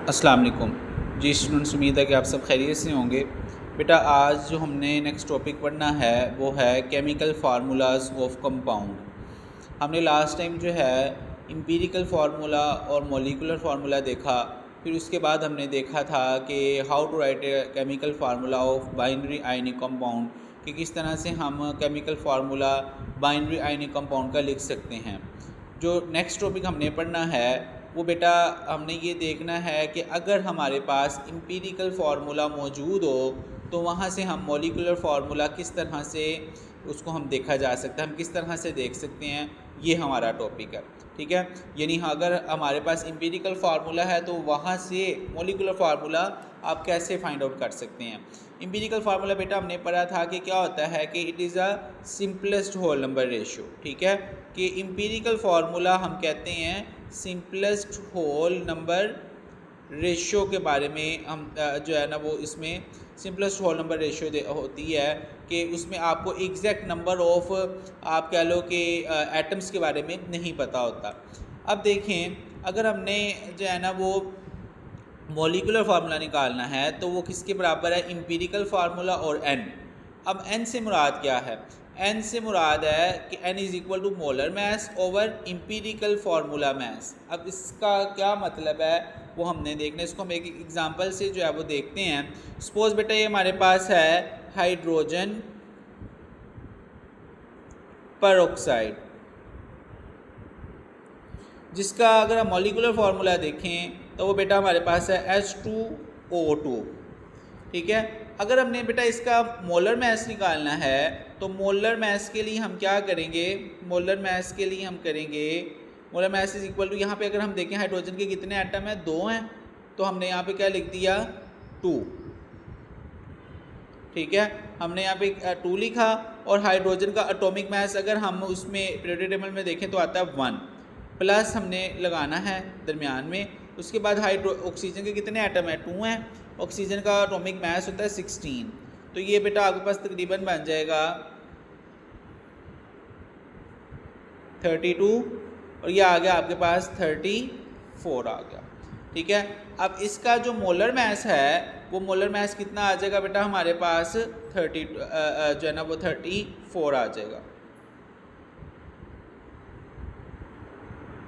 अस्सलाम वालेकुम जी स्टूडेंट्स, उम्मीद है कि आप सब खैरियत से होंगे। बेटा आज जो हमने नेक्स्ट टॉपिक पढ़ना है वो है केमिकल फार्मूलाज ऑफ कंपाउंड। हमने लास्ट टाइम जो है एम्पिरिकल फार्मूला और मॉलिक्यूलर फार्मूला देखा, फिर उसके बाद हमने देखा था कि how to write a chemical formula of binary ionic compound, कि किस तरह से हम chemical formula binary ionic compound का लिख सकते हैं। जो नेक्स्ट टॉपिक हमने पढ़ना है वो बेटा हमने ये देखना है कि अगर हमारे पास एम्पिरिकल फार्मूला मौजूद हो तो वहाँ से हम मॉलिक्यूलर फार्मूला किस तरह से उसको हम देखा जा सकता है, हम किस तरह से देख सकते हैं, ये हमारा टॉपिक है। ठीक है, यानी अगर हमारे पास एम्पिरिकल फार्मूला है तो वहाँ से मॉलिक्यूलर फार्मूला आप कैसे फाइंड आउट कर सकते हैं। एम्पिरिकल फार्मूला बेटा हमने पढ़ा था कि क्या होता है कि it is a simplest whole number ratio. ठीक है, कि एम्पिरिकल फार्मूला हम कहते हैं सिंपलेस्ट होल नंबर रेशियो के बारे में। हम जो है ना वो इसमें सिंपलेस्ट होल नंबर रेशियो होती है कि उसमें आपको एग्जैक्ट नंबर ऑफ आप कह लो कि एटम्स के बारे में नहीं पता होता। अब देखें, अगर हमने जो है ना वो मॉलिक्यूलर फार्मूला निकालना है तो वो किसके बराबर है, एम्पिरिकल फार्मूला और n। अब n से मुराद क्या है, n से मुराद है कि n is equal to molar mass over empirical formula mass. अब इसका क्या मतलब है वो हमने देखना है। इसको हम एक एग्जांपल से जो है वो देखते हैं। सपोज बेटा ये हमारे पास है हाइड्रोजन पेरोक्साइड, जिसका अगर हम मॉलिक्यूलर फार्मूला देखें तो वो बेटा हमारे पास है H2O2। ठीक है, अगर हमने बेटा इसका मोलर मास निकालना है तो मोलर मास के लिए हम क्या करेंगे, मोलर मास के लिए हम करेंगे molar mass is equal to, यहाँ पे अगर हम देखें हाइड्रोजन के कितने एटम हैं, 2 हैं, तो हमने यहाँ पे क्या लिख दिया 2। ठीक है, हमने यहाँ पे 2 लिखा। और हाइड्रोजन का एटॉमिक मास अगर हम उसमें पीरियोडिक टेबल में देखें तो आता है 1, प्लस हमने लगाना है दरमियान में। उसके बाद ऑक्सीजन के कितने एटम हैं, 2 हैं, ऑक्सीजन का एटॉमिक मास होता है 16। तो ये बेटा आपके पास तकरीबन बन जाएगा 32 और ये आ गया आपके पास 34 आ गया। ठीक है, अब इसका जो मोलर मास है वो मोलर मास कितना आ जाएगा बेटा हमारे पास 30 जो है ना वो 34 आ जाएगा।